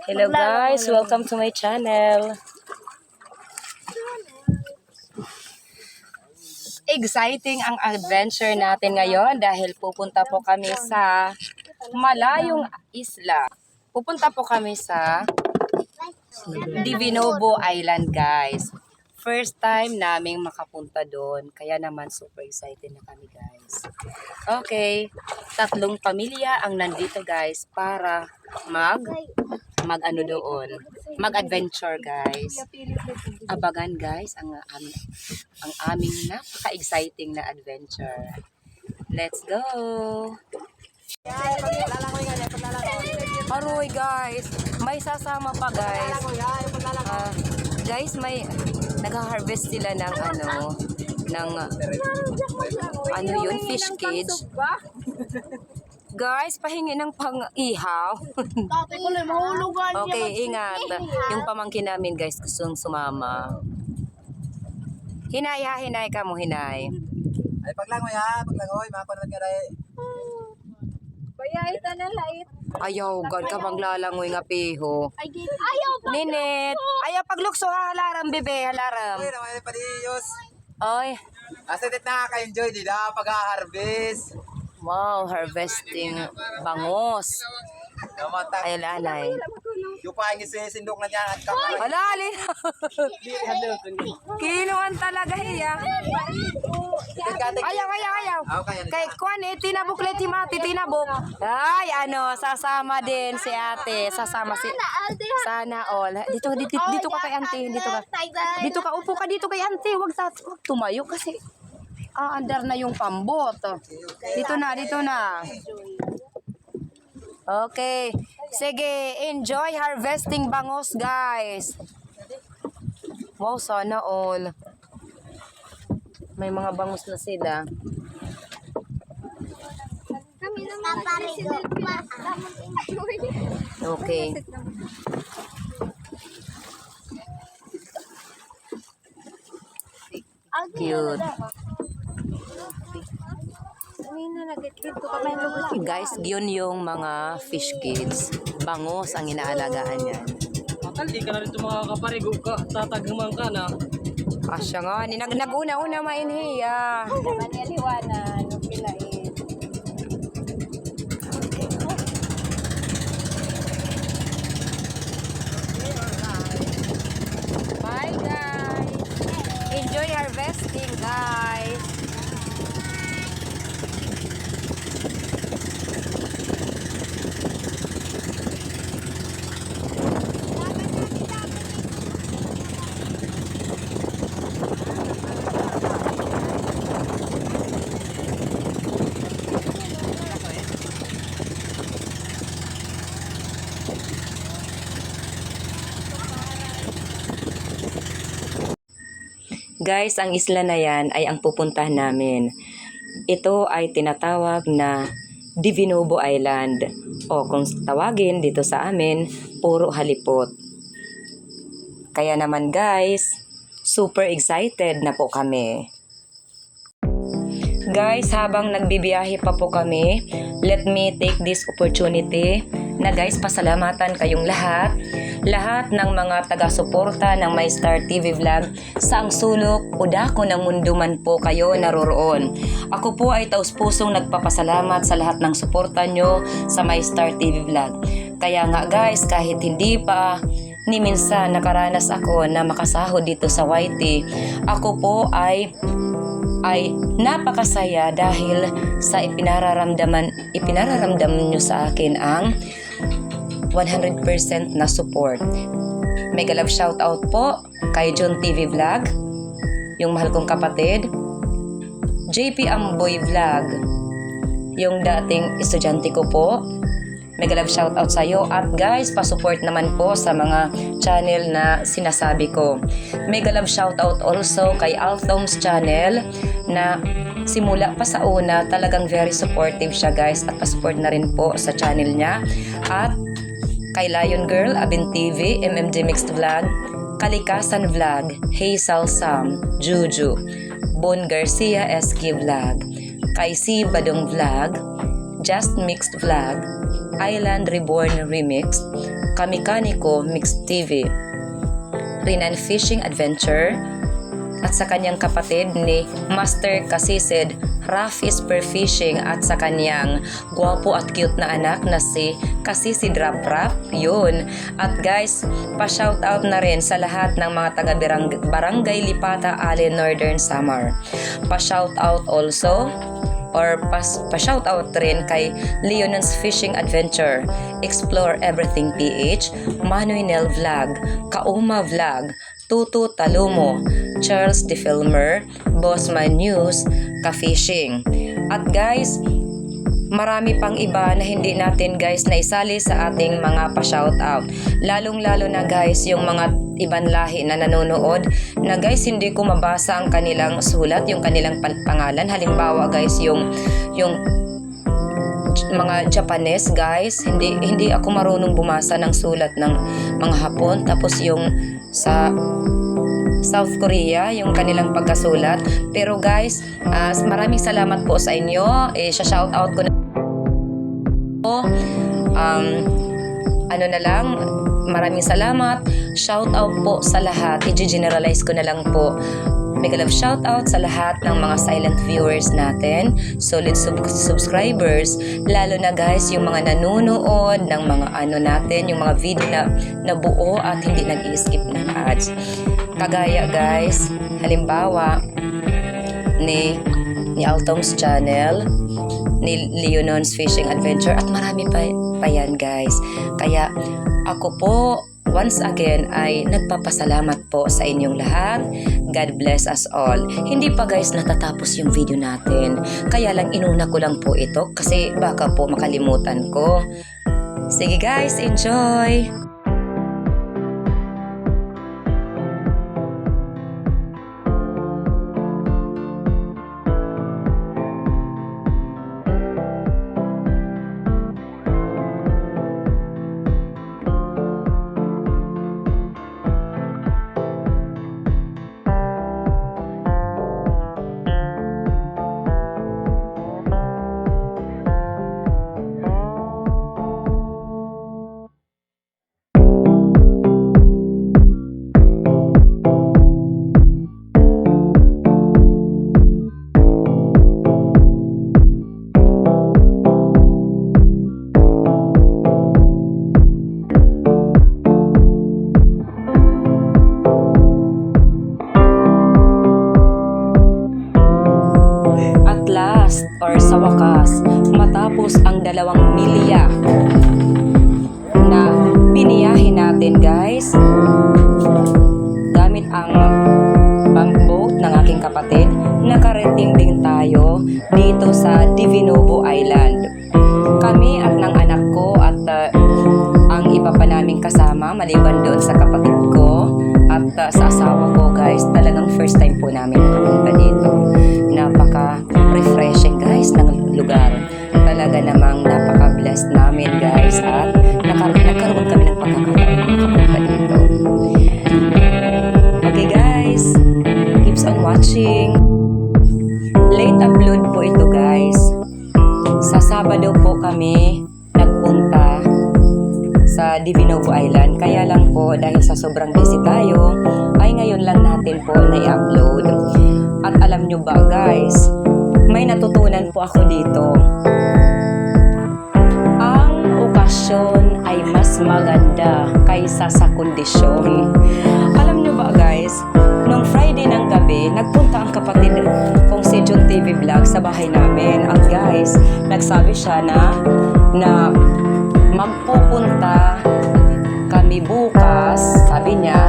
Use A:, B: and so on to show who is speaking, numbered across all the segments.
A: Hello guys, welcome to my channel. Exciting ang adventure natin ngayon dahil pupunta po kami sa malayong isla. Pupunta po kami sa Divinobo Island guys. First time naming makapunta doon, kaya naman super excited na kami guys. Okay, 3 pamilya ang nandito guys para mag-ano doon, mag-adventure guys. Abagan guys ang aming napaka-exciting na adventure. Let's go! Aroy guys, may sasama pa guys. Guys, may nag-harvest sila ng yun, fish cage. Guys, pahingi ng pang-ihaw. Okay, ingat. Yung pamangkin namin guys, gustong sumama. Hinay ha, hinay ka mo, hinay.
B: Ay, paglangoy ha, paglangoy, makapanod nga rin.
C: Bayay ta na lait.
A: Ayaw, God ka bang lalangoy nga piho.
C: Ayaw pa.
A: Ninit, ayaw paglukso ha, halaram bebe, halaram.
B: Uy, naman yung padiyos.
A: Oy,
B: Asatit na ka-enjoy, di na pag-harvest.
A: wow, harvesting bangos.
B: Namata,
A: Ay, lanay.
B: yung pahingin sindok na niya at kakaroon.
A: Wala, alin. Kinuan talaga hiya. Ayaw. Kay Kwan tinabuk timati, tinabuk. Ay, sasama din si ate. Sasama si... Sana all. Dito ka kay ante. Dito ka, upo ka dito kay ante. Huwag tumayo kasi... andar na yung pambot. Dito na. Okay. Sige, enjoy harvesting bangos, guys. Wow, sana all. May mga bangus na sila.
C: Kami naman
A: Okay. Cute. Guys, yun yung mga fish kids. Bangus ang inaalagaan yan.
D: Makal, di ka na rin makakaparigo ka, tatagman ka na.
A: Asya nga, nag-una-una mainhiya.
C: Maniliwanan, pilain.
A: Bye guys. Enjoy harvesting guys. Guys, ang isla na yan ay ang pupuntahan namin. Ito ay tinatawag na Divinobo Island. O kung tawagin dito sa amin, puro halipot. Kaya naman guys, super excited na po kami. Guys, habang nagbibiyahe pa po kami, let me take this opportunity na guys, pasalamatan kayong lahat ng mga taga-suporta ng My Star TV Vlog sa ang sulok o dako ng mundo man po kayo naroroon. Ako po ay taus-pusong nagpapasalamat sa lahat ng suporta nyo sa My Star TV Vlog. Kaya nga guys, kahit hindi pa ni minsan nakaranas ako na makasahod dito sa YT, ako po ay napakasaya dahil sa ipinararamdam nyo sa akin ang 100% na support. Mega love shoutout po kay John TV Vlog, yung mahal kong kapatid, JP Amboy Vlog, yung dating estudyante ko po. Mega love shoutout sa iyo. At guys, pa-support naman po sa mga channel na sinasabi ko. Mega love shoutout also kay Altom's channel na simula pa sa una talagang very supportive siya guys, at pa-support na rin po sa channel niya. At kay Lion Girl, Abin TV, MMJ Mixed Vlog, Kalikasan Vlog, Hazel Sam, Juju, Bon Garcia SK Vlog, kay C Badong Vlog, Just Mixed Vlog, Island Reborn Remix, Kamikaniko Mix TV, Rinan Fishing Adventure, at sa kanyang kapatid ni Master Kasisid Rafi Spear Fishing, at sa kanyang gwapo at cute na anak na si Kasisid Rap Rap, yun. At guys, pa-shoutout na rin sa lahat ng mga taga Barangay Lipata, Allen, Northern Samar. Pa-shoutout also or pa-shoutout rin kay Leonon's Fishing Adventure, Explore Everything PH, Manuel Vlog, Kauma Vlog, Tutu Talumo, Charles De Filmer, Bossman News, Ka-Fishing. At guys, marami pang iba na hindi natin guys na isali sa ating mga pa-shoutout. Lalong-lalo na guys yung mga ibang lahi na nanonood na guys hindi ko mabasa ang kanilang sulat, yung kanilang pangalan. Halimbawa guys yung mga Japanese guys, hindi ako marunong bumasa ng sulat ng mga Hapon. Tapos yung sa South Korea, yung kanilang pagkasulat. Pero guys, maraming salamat po sa inyo. Shout out ko na ano na lang, maraming salamat. Shout out po sa lahat. I-generalize ko na lang po. Mega love shout out sa lahat ng mga silent viewers natin, solid subscribers, lalo na guys yung mga nanonood ng mga ano natin, yung mga video na buo at hindi nag-i-skip ng ads. Kagaya guys, halimbawa ni Altom's channel, ni Leonon's Fishing Adventure, at marami pa yan guys. Kaya ako po once again ay nagpapasalamat po sa inyong lahat. God bless us all. Hindi pa guys natatapos yung video natin. Kaya lang inuna ko lang po ito kasi baka po makalimutan ko. Sige guys, enjoy! Or sa wakas, matapos ang 2 milya na biniyahin natin guys, gamit ang boat ng aking kapatid, nakarating din tayo dito sa Divinovo Island. Kami at ng anak ko at ang iba pa naming kasama, maliban doon sa kapatid ko at sa asawa ko guys, talagang first time po namin pumunta dito. Napaka-refreshing guys ng lugar. Talaga namang napaka-blessed namin guys at nagkaroon kami ng pagkakataon na makapunta dito. Okay guys, keeps on watching. Late upload po ito guys. Sa Sabado po kami nagpunta sa Divinovo Island. Kaya lang po dahil sa sobrang busy tayo ay ngayon lang natin po na-upload. At alam nyo ba guys, may natutunan po ako dito. Ang okasyon ay mas maganda kaysa sa kondisyon. Alam nyo ba guys, nung Friday ng gabi, nagpunta ang kapatid kong si John TV Vlog sa bahay namin. At guys, nagsabi siya na magpupunta kami bukas, sabi niya,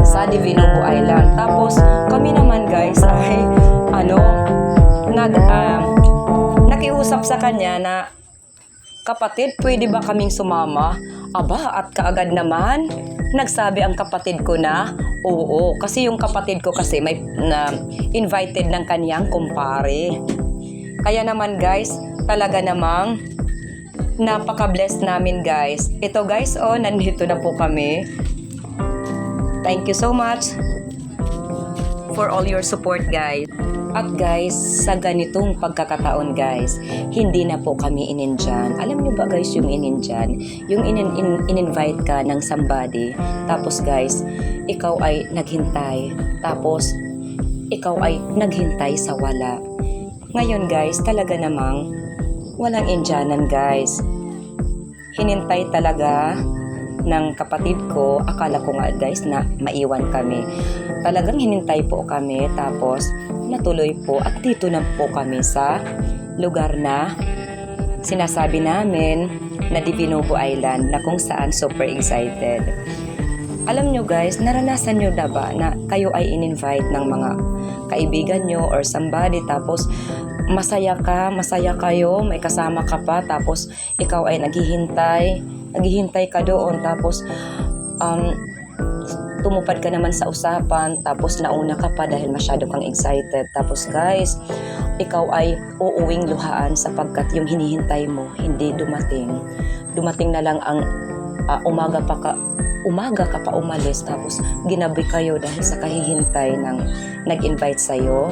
A: sa Divinovo Island. Tapos kami naman guys ay nakiusap sa kanya na, kapatid, pwede ba kaming sumama? Aba, at kaagad naman nagsabi ang kapatid ko na oo, kasi yung kapatid ko kasi may invited ng kanyang kumpare. Kaya naman guys, talaga namang napaka-blessed namin guys. Ito guys, nandito na po kami. Thank you so much. for all your support, guys. At guys, sa ganitong pagkakataon guys, hindi na po kami in-Indian. Alam nyo ba guys yung in-Indian? Yung in-invite ka ng somebody, tapos guys, ikaw ay naghintay, tapos ikaw ay naghintay sa wala. Ngayon guys, talaga namang walang Indianan guys. Hinintay talaga ng kapatid ko, akala ko nga guys na maiwan kami. Talagang hinintay po kami, tapos natuloy po at dito na po kami sa lugar na sinasabi namin na Divinovo Island, na kung saan super excited. Alam nyo guys, naranasan nyo na ba na kayo ay in-invite ng mga kaibigan nyo or somebody, tapos masaya kayo, may kasama ka pa, tapos ikaw ay naghihintay ka doon, tapos tumupad ka naman sa usapan, tapos nauna ka pa dahil masyado kang excited, tapos guys, ikaw ay uuwing luhaan sapagkat yung hinihintay mo hindi dumating na lang ang umaga ka pa umalis, tapos ginabi kayo dahil sa kahihintay ng nag-invite sa'yo.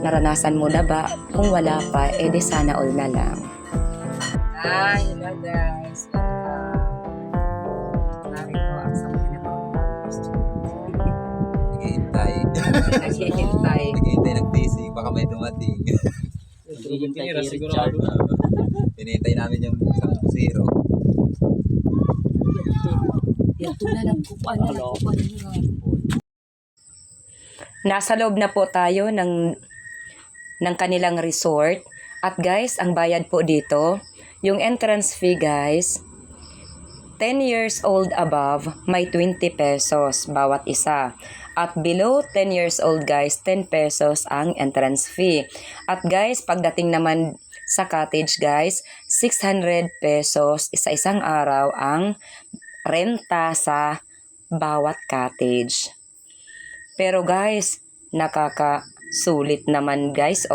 A: Naranasan mo na ba? Kung wala pa, edi sana all na lang. Hello guys. Narito ang sabi na
B: Naghihintay.
A: naghihintay.
B: Naghihintay ng busy. Baka may dumating.
D: Tira sigurado.
B: Hinihintay namin yung 10.
A: Yan lang po Nasa loob na po tayo ng kanilang resort. At guys, ang bayad po dito, yung entrance fee guys, 10 years old above, may 20 pesos bawat isa. At below 10 years old guys, 10 pesos ang entrance fee. At guys, pagdating naman sa cottage guys, 600 pesos isa-isang araw ang renta sa bawat cottage. Pero guys, nakakasulit naman guys,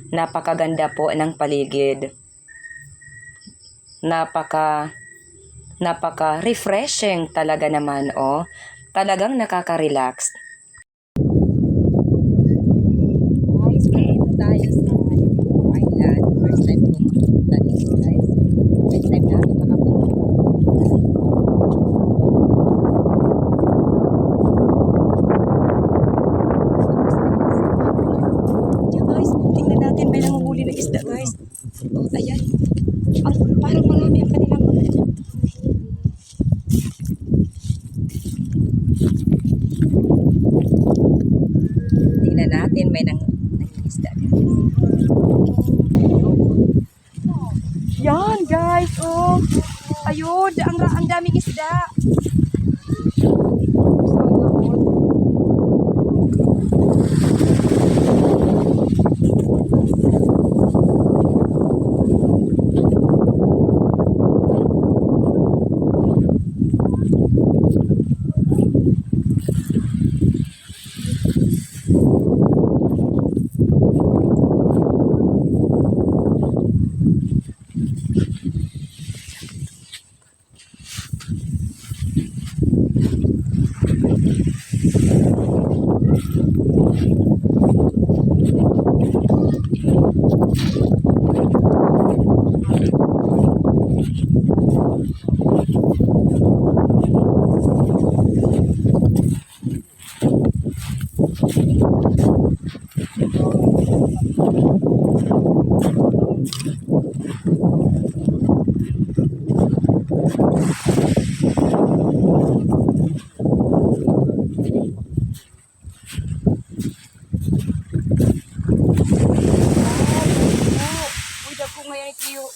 A: napakaganda po ng paligid. Napaka-refreshing talaga naman, talagang nakaka-relax. Guys, dito tayo sa island. First time ko makapunta dito guys. First time namin makapunta. Guys, tingnan natin, may nanguhuli na isda guys. Ayan. Parang marami ang kanilang tingnan natin, may nangisda. Yan guys, ayun, ang daming isda.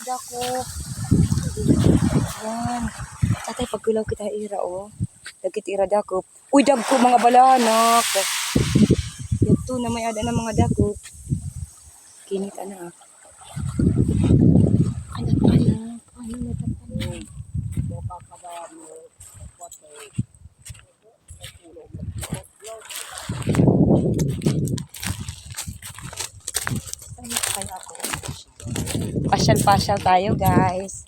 A: Dako. Yan. Tatay, pagkulaw kita ira, Dagkit ira dako. Uy, dagko mga balanak. Ito na may ada ng mga dako. Kinita na. Anak. Ano na tapos? Kaya ako. Pasyal-pasyal tayo, guys.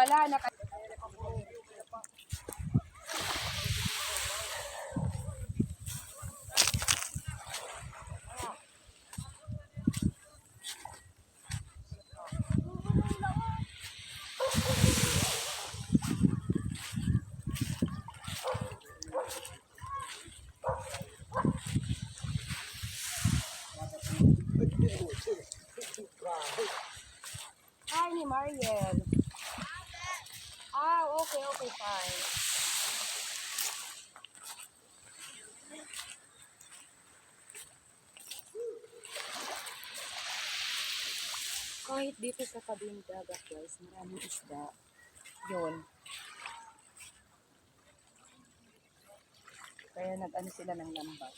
C: wala na. Hi ni Mariel. Okay, fine.
A: Kahit dito sa tabing dagat guys, maraming isda. Yun. Kaya nag-ano sila ng lambat.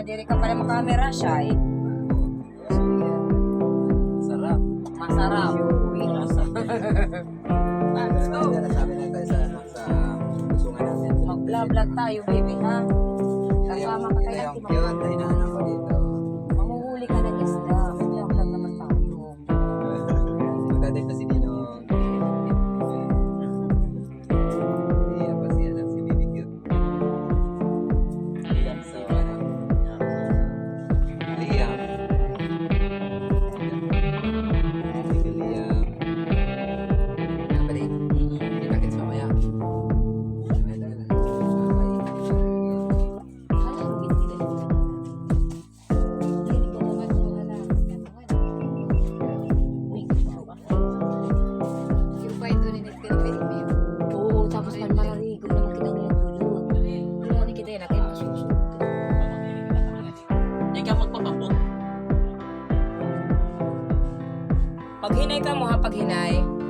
C: Diri ka pala makamera siya eh.
B: Sarap.
C: Masarap.
B: Let's go. Sabi na tayo sa pusungan natin.
C: Mag-vlog tayo, baby, ha? Kasama ka
B: Ito
C: kaya
B: yung cute na hinahanap ko dito.
C: Mamuhuli ka ng isda. Mag-vlog naman tayo.
B: Magdadagdag na si Ninong. Hindi pa siya lang si Baby Cute. So, Liam. Si Liam. Balik. Kita-kits mamaya.
A: Oo, tapos mararigo naman kita ngayon dulot. Wala ni kita na kayo masusunod.
D: Hindi ka magpapabot.
A: Paghinay ka mo ha, paghinay.